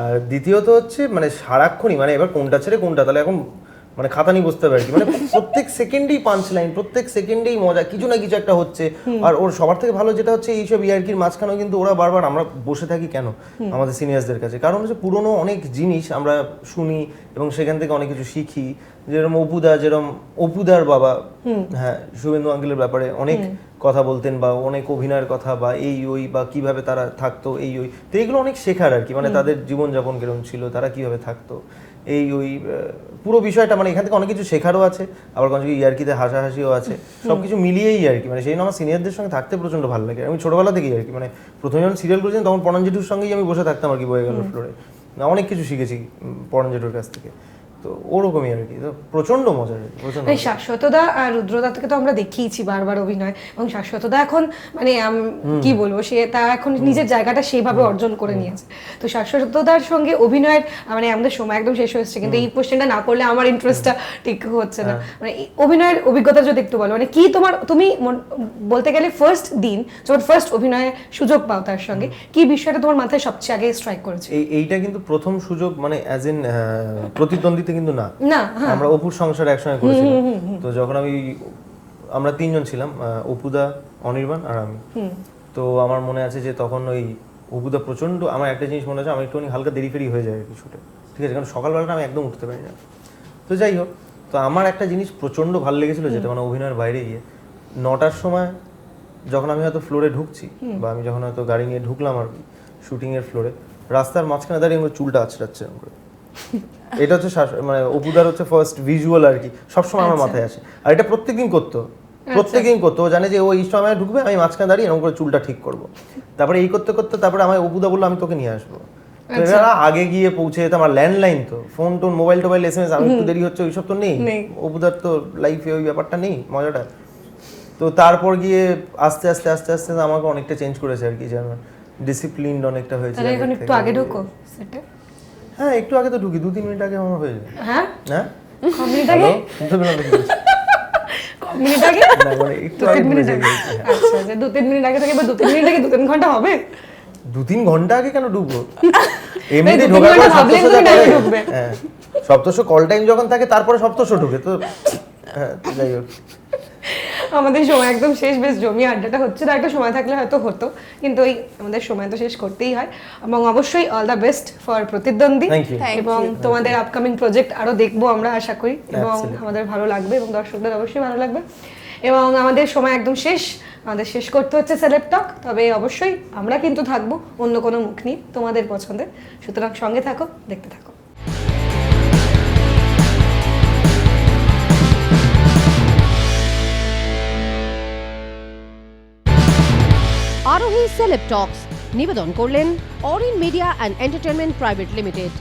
আর দ্বিতীয়ত হচ্ছে মানে সারাক্ষণই মানে এবার কোনটা ছেড়ে কোনটা, তাহলে এখন মানে খাতা নিয়ে বসতে হবে আর কি। মানে প্রত্যেক সেকেন্ডেই পাঞ্চ লাইন, প্রত্যেক সেকেন্ডেই মজা, কিছু না কিছু একটা হচ্ছে। আর ওর সবার থেকে ভালো যেটা হচ্ছে এইসব ইয়ার্কির মাঝখানেও কিন্তু ওরা বারবার, আমরা বসে থাকি কেন আমাদের সিনিয়রসদের কাছে, কারণ হচ্ছে পুরোনো অনেক জিনিস আমরা শুনি এবং সেখান থেকে অনেক কিছু শিখি। যেরকম অপুদার বাবা, হ্যাঁ, শুভেন্দু আঙ্কেলের ব্যাপারে অনেক কথা বলতেন, বা অনেক অভিনয়ের কথা, বা এই ওই বা কিভাবে তারা থাকতো এই ওই, তো এইগুলো অনেক শেখার আর কি। মানে তাদের জীবনযাপন কিরকম ছিল, তারা কিভাবে থাকতো, এই ওই পুরো বিষয়টা, মানে এখান থেকে অনেক কিছু শেখারও আছে, আবার কোনো কিছু ইয়ার্কিতে হাসাহাসিও আছে, সবকিছু মিলিয়েই আর কি। মানে সেই জন্য আমার সিনিয়রদের সঙ্গে থাকতে প্রচন্ড ভালো লাগে। আমি ছোটবেলা থেকেই আর কি, মানে প্রথমে যখন সিরিয়াল করেছিলাম তখন পরাণ জেঠুর সঙ্গেই আমি বসে থাকতাম আর কি, বয়ে গেল ফ্লোরে, অনেক কিছু শিখেছি পরাণ জেঠুর কাছ থেকে। তো ওরকমই আর কি, তো প্রচন্ড মজা। শাশ্বতদা আর রুদ্রদা থেকে তো আমরা দেখিয়েছি বারবার অভিনয়, এবং শাশ্বতদা এখন মানে কি বলবো, সে তা এখন নিজের জায়গাটা সেইভাবে অর্জন করে নিয়েছে। তো শাশ্বতদার সঙ্গে অভিনয়ের মানে আমাদের সময় একদম শেষ হয়েছে, কিন্তু এই কোশ্চেনটা না করলে আমার ইন্টারেস্টটা ঠিক হচ্ছে না। মানে অভিনয়ের অভিজ্ঞতা যদি একটু বলো, মানে কি তুমি বলতে গেলে ফার্স্ট দিন যখন ফার্স্ট অভিনয়ের সুযোগ পাও তার সঙ্গে, কি বিষয়টা তোমার মাথায় সবচেয়ে আগে স্ট্রাইক করেছে? এইটা কিন্তু প্রথম সুযোগ, মানে অ্যাজ ইন প্রতিদ্বন্দ্বিতা কিন্তু না, আমরা অপুর সংসারে একসঙ্গে করেছিলাম। তো যখন আমরা 3 জন ছিলাম, অপুদা, অনির্বাণ আর আমি। তো আমার মনে আছে যে তখন ওই অপুদা প্রচণ্ড, আমার একটা জিনিস মনে হচ্ছে, আমার একটুখানি হালকা দেরি ফেরি হয়ে যায় আর কি শুটে, ঠিক আছে, কারণ সকালবেলাটা আমি একদম উঠতে পারি না। তো যাই হোক, তো আমার একটা জিনিস প্রচণ্ড ভালো লেগেছিলো, যেটা মানে অভিনয়ের বাইরে গিয়ে 9টার সময় যখন আমি হয়তো ফ্লোরে ঢুকছি, বা আমি যখন হয়তো গাড়ি নিয়ে ঢুকলাম আর কি শুটিংয়ের ফ্লোরে, রাস্তার মাঝখানে দাঁড়িয়ে আমার চুলটা আঁচড়াচ্ছে এরকম করে। এটা হচ্ছে মানে অপুদার হচ্ছে ফার্স্ট ভিজুয়াল আর কি, সবসময় আমার মাথায় আসে। আর এটা প্রত্যেকদিন করতো, ও জানে যে ও এই সময় ঢুকবে, আমি মাঝখানে দাঁড়িয়ে এরকম করে চুলটা ঠিক করবো। তারপরে এই করতে করতে তারপরে আমার অপুদা বললো আমি তোকে নিয়ে আসবো। তো এরা আগে গিয়ে পৌঁছে যেতাম, আমার ল্যান্ডলাইন তো, ফোন টোন মোবাইল টোবাইল SMS, আমি একটু দেরি হচ্ছে ওইসব তো নেই, অপুদার তো লাইফে ওই ব্যাপারটা নেই, মজাটা। তো তারপর গিয়ে আস্তে আস্তে আস্তে আস্তে আমাকে অনেকটা চেঞ্জ করেছে আর কি, যেন ডিসিপ্লিনড অনেকটা হয়েছে। এখন একটু আগে ঢুকো সেটে? হ্যাঁ একটু আগে তো ঢুকি, 2-3 মিনিট আগে আমার হয়ে যায়। হ্যাঁ হ্যাঁ মিনিট আগে? মিনিট আগে না মানে একটু আগে ঢুকে যাই। আচ্ছা, যে 2-3 মিনিট আগে থেকে, বা 2-3 মিনিট আগে 2-3 ঘন্টা হবে? 2-3 ঘন্টা আগে কেন ঢুকবো? এমনিতে ঢোকার পর ঢুকবে। হ্যাঁ, সপ্তশো কল টাইম যখন থাকে তারপরে সপ্তশো ঢুকে তো। হ্যাঁ যাই হোক, আমাদের সময় একদম শেষ, বেশ জমি আড্ডাটা হচ্ছে, আর একটা সময় থাকলে হয়তো হতো, কিন্তু ওই আমাদের সময় তো শেষ করতেই হয়। এবং অবশ্যই অল দ্য বেস্ট ফর প্রতিদ্বন্দ্বী, এবং তোমাদের আপকামিং প্রজেক্ট আরো দেখবো আমরা আশা করি, এবং আমাদের ভালো লাগবে এবং দর্শকদের অবশ্যই ভালো লাগবে। এবং আমাদের সময় একদম শেষ, আমাদের শেষ করতে হচ্ছে সেলেব টক। তবে অবশ্যই আমরা কিন্তু থাকবো অন্য কোনো মুখ নিয়ে তোমাদের পছন্দের, সুতরাং সঙ্গে থাকো, দেখতে থাকো। আরোহী সেলেব টক্স নিবেদন করলেন Arin media and entertainment private limited.